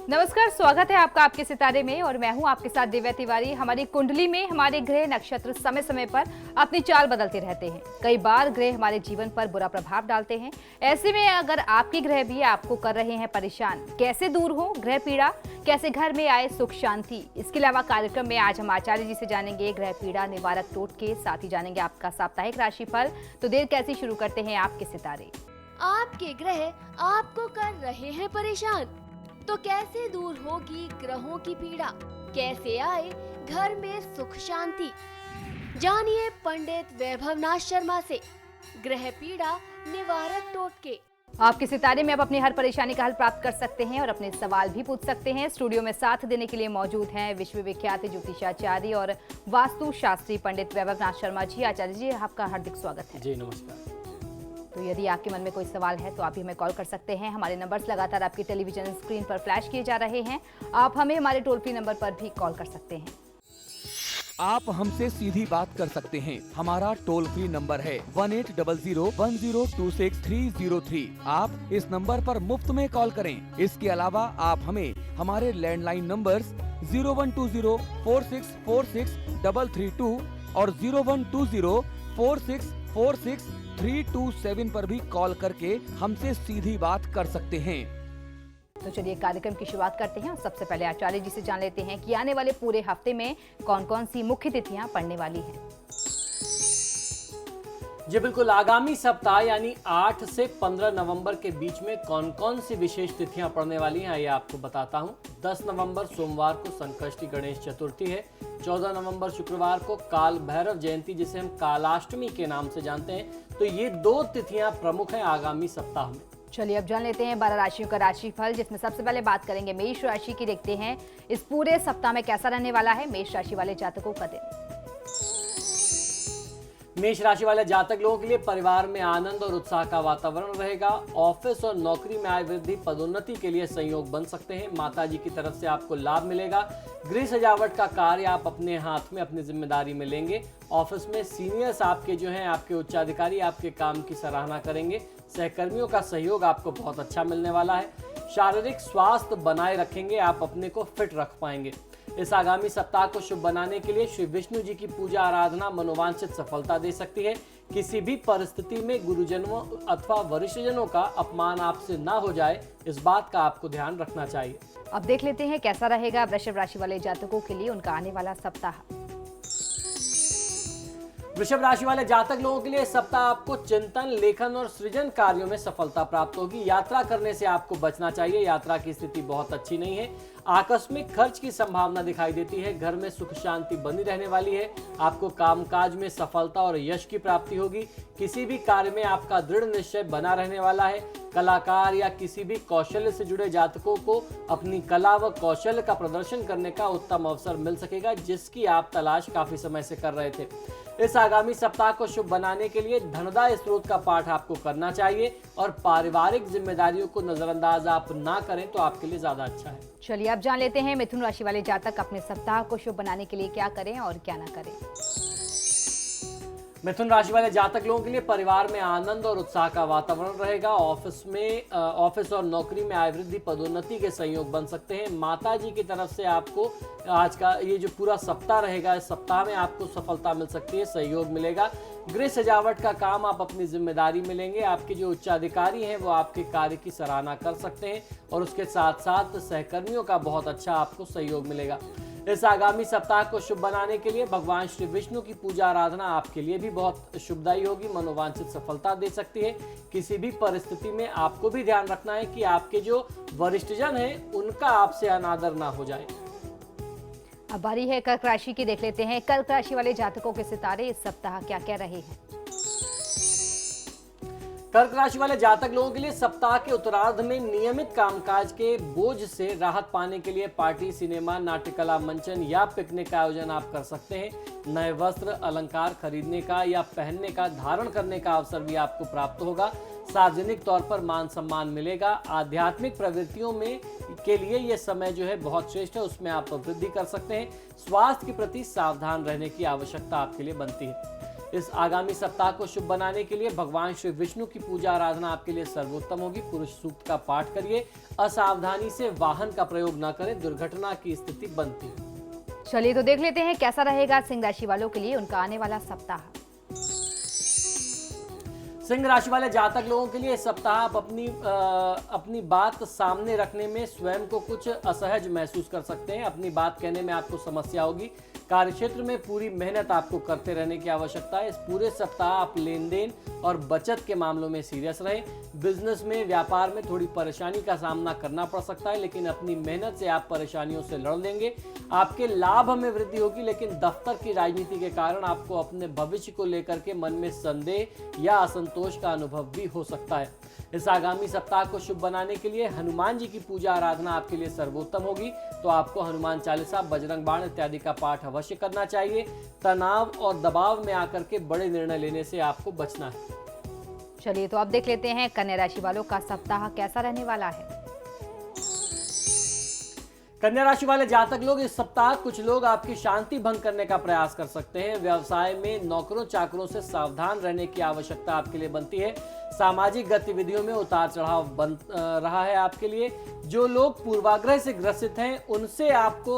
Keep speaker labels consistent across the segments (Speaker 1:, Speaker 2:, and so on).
Speaker 1: नमस्कार, स्वागत है आपका आपके सितारे में और मैं हूं आपके साथ दिव्या तिवारी। हमारी कुंडली में हमारे ग्रह नक्षत्र समय समय पर अपनी चाल बदलते रहते हैं। कई बार ग्रह हमारे जीवन पर बुरा प्रभाव डालते हैं। ऐसे में अगर आपके ग्रह भी आपको कर रहे हैं परेशान, कैसे दूर हो ग्रह पीड़ा, कैसे घर में आए सुख शांति। इसके अलावा कार्यक्रम में आज हम आचार्य जी से जानेंगे ग्रह पीड़ा निवारक टोटके, साथ ही जानेंगे आपका साप्ताहिक राशिफल। तो देर कैसी, शुरू करते हैं आपके सितारे।
Speaker 2: आपके ग्रह आपको कर रहे हैं परेशान, तो कैसे दूर होगी ग्रहों की पीड़ा, कैसे आए घर में सुख शांति। जानिए पंडित वैभवनाथ शर्मा से ग्रह पीड़ा निवारक टोटके।
Speaker 1: आपके सितारे में अब अपनी हर परेशानी का हल प्राप्त कर सकते हैं और अपने सवाल भी पूछ सकते हैं। स्टूडियो में साथ देने के लिए मौजूद हैं विश्व विख्यात ज्योतिषाचार्य और वास्तु शास्त्री पंडित वैभवनाथ शर्मा जी। आचार्य जी, आपका हार्दिक स्वागत है।
Speaker 3: जी नमस्कार।
Speaker 1: तो यदि आपके मन में कोई सवाल है तो आप भी हमें कॉल कर सकते हैं। हमारे नंबर्स लगातार आपकी टेलीविजन स्क्रीन पर फ्लैश किए जा रहे हैं। आप हमें हमारे टोल फ्री नंबर पर भी कॉल कर सकते हैं।
Speaker 4: आप हमसे सीधी बात कर सकते हैं। हमारा टोल फ्री नंबर है 18001026 आप इस नंबर पर मुफ्त में कॉल करें। इसके अलावा आप हमें हमारे लैंडलाइन नंबर्स 0120464632 और 0120464632 पर भी कॉल करके हमसे सीधी बात कर सकते हैं।
Speaker 1: तो चलिए कार्यक्रम की शुरुआत करते हैं और सबसे पहले आचार्य जी से जान लेते हैं कि आने वाले पूरे हफ्ते में कौन कौन सी मुख्य तिथियां पड़ने वाली हैं।
Speaker 3: जी बिल्कुल, आगामी सप्ताह यानी 8 से 15 नवंबर के बीच में कौन कौन सी विशेष तिथियां पड़ने वाली हैं, आइए आपको बताता हूं। 10 नवंबर सोमवार को संकष्टी गणेश चतुर्थी है। 14 नवंबर शुक्रवार को काल भैरव जयंती, जिसे हम कालाष्टमी के नाम से जानते हैं। तो ये 2 तिथियां प्रमुख हैं आगामी सप्ताह में।
Speaker 1: चलिए अब जान लेते हैं 12 राशियों का राशिफल, जिसमें सबसे पहले बात करेंगे मेष राशि की। देखते हैं इस पूरे सप्ताह में कैसा रहने वाला है मेष राशि वाले जातकों का दिन।
Speaker 3: मेष राशि वाले जातक लोगों के लिए परिवार में आनंद और उत्साह का वातावरण रहेगा। ऑफिस और नौकरी में आय वृद्धि, पदोन्नति के लिए संयोग बन सकते हैं। माताजी की तरफ से आपको लाभ मिलेगा। गृह सजावट का कार्य आप अपने हाथ में अपनी जिम्मेदारी में लेंगे। ऑफिस में सीनियर्स आपके जो हैं, आपके उच्चाधिकारी आपके काम की सराहना करेंगे। सहकर्मियों का सहयोग आपको बहुत अच्छा मिलने वाला है। शारीरिक स्वास्थ्य बनाए रखेंगे, आप अपने को फिट रख पाएंगे। इस आगामी सप्ताह को शुभ बनाने के लिए श्री विष्णु जी की पूजा आराधना मनोवांछित सफलता दे सकती है। किसी भी परिस्थिति में गुरुजनों अथवा वरिष्ठजनों का अपमान आपसे ना हो जाए, इस बात का आपको ध्यान रखना चाहिए।
Speaker 1: अब देख लेते हैं कैसा रहेगा वृषभ राशि वाले जातकों के लिए उनका आने वाला सप्ताह।
Speaker 3: वृषभ राशि वाले जातक लोगों के लिए इस सप्ताह आपको चिंतन, लेखन और सृजन कार्यों में सफलता प्राप्त होगी। यात्रा करने से आपको बचना चाहिए, यात्रा की स्थिति बहुत अच्छी नहीं है। आकस्मिक खर्च की संभावना दिखाई देती है। घर में सुख शांति बनी रहने वाली है। आपको कामकाज में सफलता और यश की प्राप्ति होगी। किसी भी कार्य में आपका दृढ़ निश्चय बना रहने वाला है। कलाकार या किसी भी कौशल्य से जुड़े जातकों को अपनी कला व कौशल्य का प्रदर्शन करने का उत्तम अवसर मिल सकेगा, जिसकी आप तलाश काफी समय से कर रहे थे। इस आगामी सप्ताह को शुभ बनाने के लिए धनदा स्रोत का पाठ आपको करना चाहिए और पारिवारिक जिम्मेदारियों को नजरअंदाज आप ना करें तो आपके लिए ज्यादा अच्छा है।
Speaker 1: चलिए अब जान लेते हैं मिथुन राशि वाले जातक अपने सप्ताह को शुभ बनाने के लिए क्या करें और क्या ना करें।
Speaker 3: मिथुन राशि वाले जातक लोगों के लिए परिवार में आनंद और उत्साह का वातावरण रहेगा। ऑफिस और नौकरी में आय वृद्धि, पदोन्नति के संयोग बन सकते हैं। माता जी की तरफ से आपको आज का ये जो पूरा सप्ताह रहेगा, इस सप्ताह में आपको सफलता मिल सकती है, सहयोग मिलेगा। गृह सजावट का काम आप अपनी जिम्मेदारी में लेंगे। आपके जो उच्चाधिकारी हैं वो आपके कार्य की सराहना कर सकते हैं और उसके साथ साथ सहकर्मियों का बहुत अच्छा आपको सहयोग मिलेगा। इस आगामी सप्ताह को शुभ बनाने के लिए भगवान श्री विष्णु की पूजा आराधना आपके लिए भी बहुत शुभदायी होगी, मनोवांछित सफलता दे सकती है। किसी भी परिस्थिति में आपको भी ध्यान रखना है कि आपके जो वरिष्ठजन हैं उनका आपसे अनादर ना हो जाए।
Speaker 1: अब बारी है कर्क राशि की। देख लेते हैं कर्क राशि वाले जातकों के सितारे इस सप्ताह क्या कह रहे हैं।
Speaker 3: कर्क राशि वाले जातक लोगों के लिए सप्ताह के उत्तरार्ध में नियमित कामकाज के बोझ से राहत पाने के लिए पार्टी, सिनेमा, नाट्यकला मंचन या पिकनिक का आयोजन आप कर सकते हैं। नए वस्त्र, अलंकार खरीदने का या पहनने का, धारण करने का अवसर भी आपको प्राप्त होगा। सार्वजनिक तौर पर मान सम्मान मिलेगा। आध्यात्मिक प्रवृत्तियों में के लिए यह समय जो है बहुत श्रेष्ठ है, उसमें आप वृद्धि कर सकते हैं। स्वास्थ्य के प्रति सावधान रहने की आवश्यकता आपके लिए बनती है। इस आगामी सप्ताह को शुभ बनाने के लिए भगवान श्री विष्णु की पूजा आराधना आपके लिए सर्वोत्तम होगी। पुरुष सूक्त का पाठ करिए। असावधानी से वाहन का प्रयोग न करें, दुर्घटना की स्थिति बनती है।
Speaker 1: चलिए तो देख लेते हैं कैसा रहेगा सिंह राशि वालों के लिए उनका आने वाला सप्ताह।
Speaker 3: सिंह राशि वाले जातक लोगों के लिए इस सप्ताह आप अपनी बात सामने रखने में स्वयं को कुछ असहज महसूस कर सकते हैं। अपनी बात कहने में आपको समस्या होगी। कार्यक्षेत्र में पूरी मेहनत आपको करते रहने की आवश्यकता है। इस पूरे सप्ताह आप लेन देन और बचत के मामलों में सीरियस रहें। बिजनेस में, व्यापार में थोड़ी परेशानी का सामना करना पड़ सकता है, लेकिन अपनी मेहनत से आप परेशानियों से लड़ लेंगे। आपके लाभ में वृद्धि होगी, लेकिन दफ्तर की राजनीति के कारण आपको अपने भविष्य को लेकर के मन में संदेह या असंतोष का अनुभव भी हो सकता है। इस आगामी सप्ताह को शुभ बनाने के लिए हनुमान जी की पूजा आराधना आपके लिए सर्वोत्तम होगी। तो आपको हनुमान चालीसा, बजरंग बाण इत्यादि का पाठ अवश्य करना चाहिए। तनाव और दबाव में आकर के बड़े निर्णय लेने से आपको बचना है।
Speaker 1: चलिए तो अब देख लेते हैं कन्या राशि वालों का सप्ताह कैसा रहने वाला है।
Speaker 3: कन्या राशि वाले जातक लोग इस सप्ताह कुछ लोग आपकी शांति भंग करने का प्रयास कर सकते हैं। व्यवसाय में नौकरों चाकरों से सावधान रहने की आवश्यकता आपके लिए बनती है। सामाजिक गतिविधियों में उतार चढ़ाव बन रहा है आपके लिए। जो लोग पूर्वाग्रह से ग्रसित हैं उनसे आपको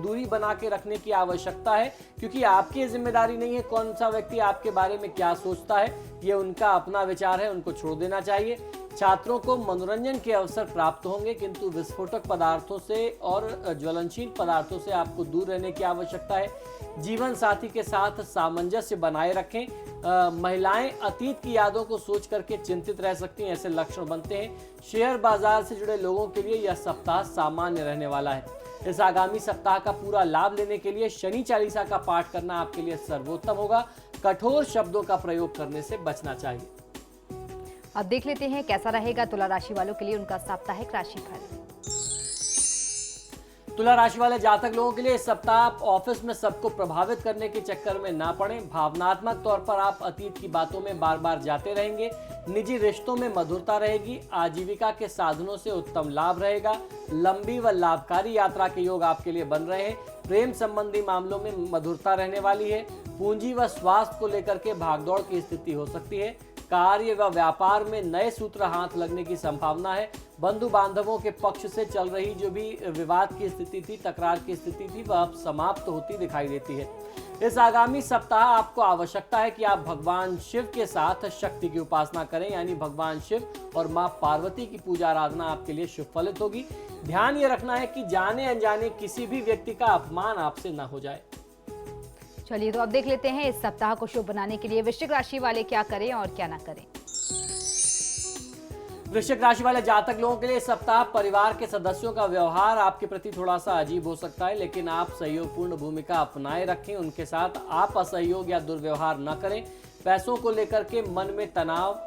Speaker 3: दूरी बना के रखने की आवश्यकता है, क्योंकि आपकी जिम्मेदारी नहीं है कौन सा व्यक्ति आपके बारे में क्या सोचता है। ये उनका अपना विचार है, उनको छोड़ देना चाहिए। छात्रों को मनोरंजन के अवसर प्राप्त होंगे, किंतु विस्फोटक पदार्थों से और ज्वलनशील पदार्थों से आपको दूर रहने की आवश्यकता है। जीवन साथी के साथ सामंजस्य बनाए रखें। महिलाएं अतीत की यादों को सोच करके चिंतित रह सकती हैं, ऐसे लक्षण बनते हैं। शेयर बाजार से जुड़े लोगों के लिए यह सप्ताह सामान्य रहने वाला है। इस आगामी सप्ताह का पूरा लाभ लेने के लिए शनि चालीसा का पाठ करना आपके लिए सर्वोत्तम होगा। कठोर शब्दों का प्रयोग करने से बचना चाहिए।
Speaker 1: अब देख लेते हैं कैसा रहेगा तुला राशि वालों के लिए उनका साप्ताहिक राशिफल।
Speaker 3: तुला राशि वाले जातक लोगों के लिए इस सप्ताह आप ऑफिस में सबको प्रभावित करने के चक्कर में ना पड़ें। भावनात्मक तौर पर आप अतीत की बातों में बार बार जाते रहेंगे। निजी रिश्तों में मधुरता रहेगी। आजीविका के साधनों से उत्तम लाभ रहेगा। लंबी व लाभकारी यात्रा के योग आपके लिए बन रहे हैं। प्रेम संबंधी मामलों में मधुरता रहने वाली है। पूंजी व स्वास्थ्य को लेकर के भागदौड़ की स्थिति हो सकती है। कार्य व व्यापार में नए सूत्र हाथ लगने की संभावना है। बंधु बांधवों के पक्ष से चल रही जो भी विवाद की स्थिति थी, तकरार की स्थिति थी, वह अब समाप्त होती दिखाई देती है। इस आगामी सप्ताह आपको आवश्यकता है कि आप भगवान शिव के साथ शक्ति की उपासना करें, यानी भगवान शिव और मां पार्वती की पूजा आराधना आपके लिए शुभ फलित होगी। ध्यान ये रखना है कि जाने अनजाने किसी भी व्यक्ति का अपमान आपसे न हो जाए।
Speaker 1: चलिए तो अब देख लेते हैं इस सप्ताह को शुभ बनाने के लिए वृश्चिक राशि वाले क्या करें और क्या ना करें।
Speaker 3: वृश्चिक राशि वाले जातक लोगों के लिए इस सप्ताह परिवार के सदस्यों का व्यवहार आपके प्रति थोड़ा सा अजीब हो सकता है, लेकिन आप सहयोगपूर्ण भूमिका अपनाए रखें। उनके साथ आप असहयोग या दुर्व्यवहार न करें। पैसों को लेकर के मन में तनाव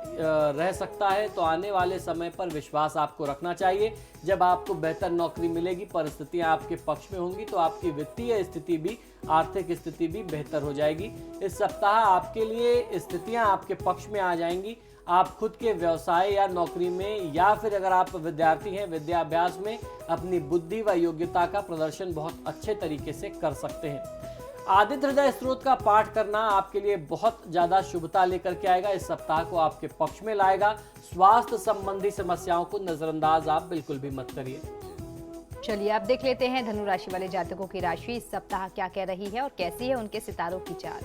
Speaker 3: रह सकता है, तो आने वाले समय पर विश्वास आपको रखना चाहिए। जब आपको बेहतर नौकरी मिलेगी, परिस्थितियां आपके पक्ष में होंगी, तो आपकी वित्तीय स्थिति भी, आर्थिक स्थिति भी बेहतर हो जाएगी। इस सप्ताह आपके लिए स्थितियां आपके पक्ष में आ जाएंगी। आप खुद के व्यवसाय या नौकरी में, या फिर अगर आप विद्यार्थी हैं, विद्याभ्यास में अपनी बुद्धि व योग्यता का प्रदर्शन बहुत अच्छे तरीके से कर सकते हैं। आदित्य हृदय स्त्रोत का पाठ करना आपके लिए बहुत ज्यादा शुभता लेकर के आएगा। इस सप्ताह को आपके पक्ष में लाएगा। स्वास्थ्य संबंधी समस्याओं को नजरअंदाज आप बिल्कुल भी मत करिए।
Speaker 1: चलिए अब देख लेते हैं धनु राशि वाले जातकों की राशि इस सप्ताह क्या कह रही है और कैसी है उनके सितारों की चाल।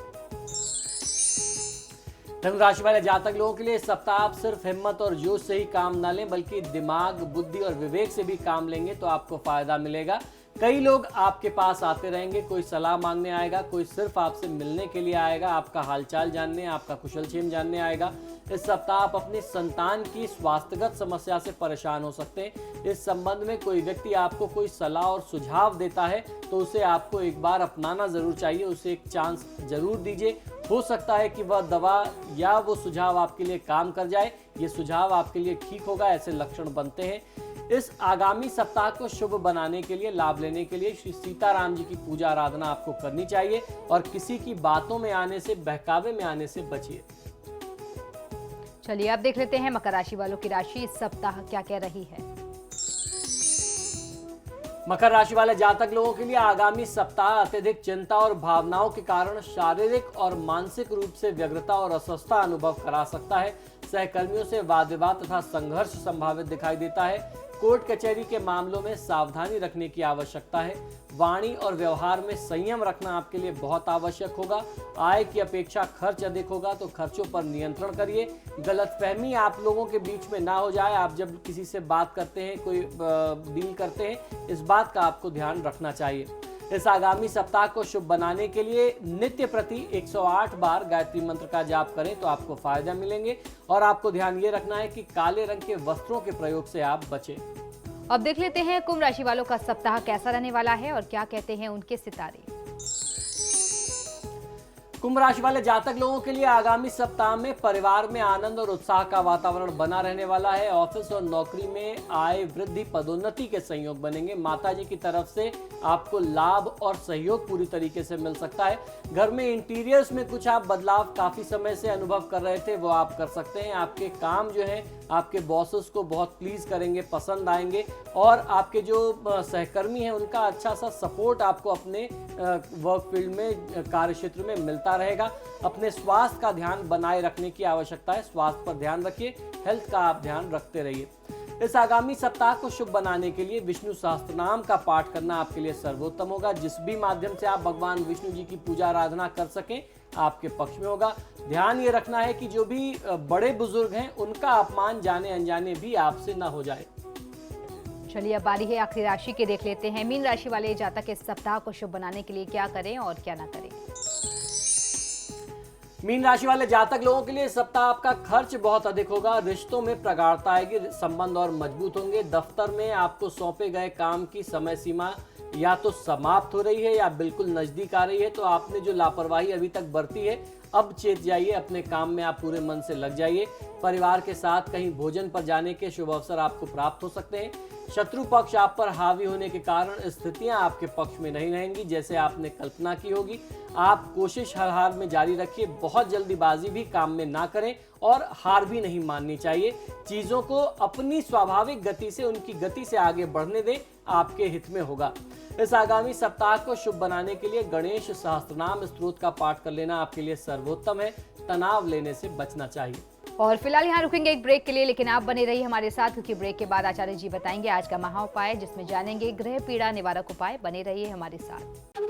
Speaker 3: धनु राशि वाले जातक लोगों के लिए इस सप्ताह आप सिर्फ हिम्मत और जोश से ही काम ना लें, बल्कि दिमाग, बुद्धि और विवेक से भी काम लेंगे तो आपको फायदा मिलेगा। कई लोग आपके पास आते रहेंगे, कोई सलाह मांगने आएगा, कोई सिर्फ आपसे मिलने के लिए आएगा, आपका हालचाल जानने, आपका कुशलक्षेम जानने आएगा। इस सप्ताह आप अपनी संतान की स्वास्थ्यगत समस्या से परेशान हो सकते हैं। इस संबंध में कोई व्यक्ति आपको कोई सलाह और सुझाव देता है तो उसे आपको एक बार अपनाना जरूर चाहिए, उसे एक चांस जरूर दीजिए। हो सकता है कि वह दवा या वो सुझाव आपके लिए काम कर जाए, ये सुझाव आपके लिए ठीक होगा, ऐसे लक्षण बनते हैं। इस आगामी सप्ताह को शुभ बनाने के लिए, लाभ लेने के लिए श्री सीताराम जी की पूजा आराधना आपको करनी चाहिए और किसी की बातों में आने से, बहकावे में आने से बचिए।
Speaker 1: चलिए अब देख लेते हैं मकर राशि वालों की राशि इस सप्ताह क्या कह रही है।
Speaker 3: मकर राशि वाले जातक लोगों के लिए आगामी सप्ताह अत्यधिक चिंता और भावनाओं के कारण शारीरिक और मानसिक रूप से व्यग्रता और अस्वस्थता अनुभव करा सकता है। सहकर्मियों से वाद विवाद तथा संघर्ष संभावित दिखाई देता है। कोर्ट कचहरी के मामलों में सावधानी रखने की आवश्यकता है। वाणी और व्यवहार में संयम रखना आपके लिए बहुत आवश्यक होगा। आय की अपेक्षा खर्च अधिक होगा तो खर्चों पर नियंत्रण करिए। गलतफहमी आप लोगों के बीच में ना हो जाए। आप जब किसी से बात करते हैं, कोई डील करते हैं, इस बात का आपको ध्यान रखना चाहिए। इस आगामी सप्ताह को शुभ बनाने के लिए नित्य प्रति 108 बार गायत्री मंत्र का जाप करें तो आपको फायदा मिलेंगे। और आपको ध्यान ये रखना है कि काले रंग के वस्त्रों के प्रयोग से आप बचें।
Speaker 1: अब देख लेते हैं कुंभ राशि वालों का सप्ताह कैसा रहने वाला है और क्या कहते हैं उनके सितारे।
Speaker 3: कुंभ राशि वाले जातक लोगों के लिए आगामी सप्ताह में परिवार में आनंद और उत्साह का वातावरण बना रहने वाला है। ऑफिस और नौकरी में आय वृद्धि, पदोन्नति के संयोग बनेंगे। माताजी की तरफ से आपको लाभ और सहयोग पूरी तरीके से मिल सकता है। घर में इंटीरियर्स में कुछ आप बदलाव काफी समय से अनुभव कर रहे थे, वो आप कर सकते हैं। आपके काम जो है आपके बॉसेस को बहुत प्लीज करेंगे, पसंद आएंगे। और आपके जो सहकर्मी हैं उनका अच्छा सा सपोर्ट आपको अपने वर्क फील्ड में, कार्य क्षेत्र में मिलता रहेगा। अपने स्वास्थ्य का ध्यान बनाए रखने की आवश्यकता है। स्वास्थ्य पर ध्यान रखिए, हेल्थ का आप ध्यान रखते रहिए। इस आगामी सप्ताह को शुभ बनाने के लिए विष्णु सहस्त्रनाम का पाठ करना आपके लिए सर्वोत्तम होगा। जिस भी माध्यम से आप भगवान विष्णु जी की पूजा आराधना कर सकें आपके पक्ष में होगा। ध्यान ये रखना है कि जो भी बड़े बुजुर्ग हैं उनका अपमान जाने अनजाने भी आपसे न हो जाए।
Speaker 1: चलिए अब बारी है आखिरी राशि के, देख लेते हैं मीन राशि वाले जातक इस सप्ताह को शुभ बनाने के लिए क्या करें और क्या ना करें।
Speaker 3: मीन राशि वाले जातक लोगों के लिए इस सप्ताह आपका खर्च बहुत अधिक होगा। रिश्तों में प्रगाढ़ता आएगी, संबंध और मजबूत होंगे। दफ्तर में आपको सौंपे गए काम की समय सीमा या तो समाप्त हो रही है या बिल्कुल नजदीक आ रही है। तो आपने जो लापरवाही अभी तक बरती है, अब चेत जाइए, अपने काम में आप पूरे मन से लग जाइए। परिवार के साथ कहीं भोजन पर जाने के शुभ अवसर आपको प्राप्त हो सकते हैं। शत्रु पक्ष आप पर हावी होने के कारण स्थितियां आपके पक्ष में नहीं रहेंगी जैसे आपने कल्पना की होगी। आप कोशिश हर हाल में जारी रखिए। बहुत जल्दीबाजी भी काम में ना करें और हार भी नहीं माननी चाहिए। चीजों को अपनी स्वाभाविक गति से, उनकी गति से आगे बढ़ने दें, आपके हित में होगा। इस आगामी सप्ताह को शुभ बनाने के लिए गणेश सहस्त्रनाम स्तोत्र का पाठ कर लेना आपके लिए सर्वोत्तम है। तनाव लेने से बचना चाहिए।
Speaker 1: और फिलहाल यहाँ रुकेंगे एक ब्रेक के लिए, लेकिन आप बने रहिए हमारे साथ क्योंकि ब्रेक के बाद आचार्य जी बताएंगे आज का महा उपाय, जिसमें जानेंगे ग्रह पीड़ा निवारक उपाय। बने रहिए हमारे साथ।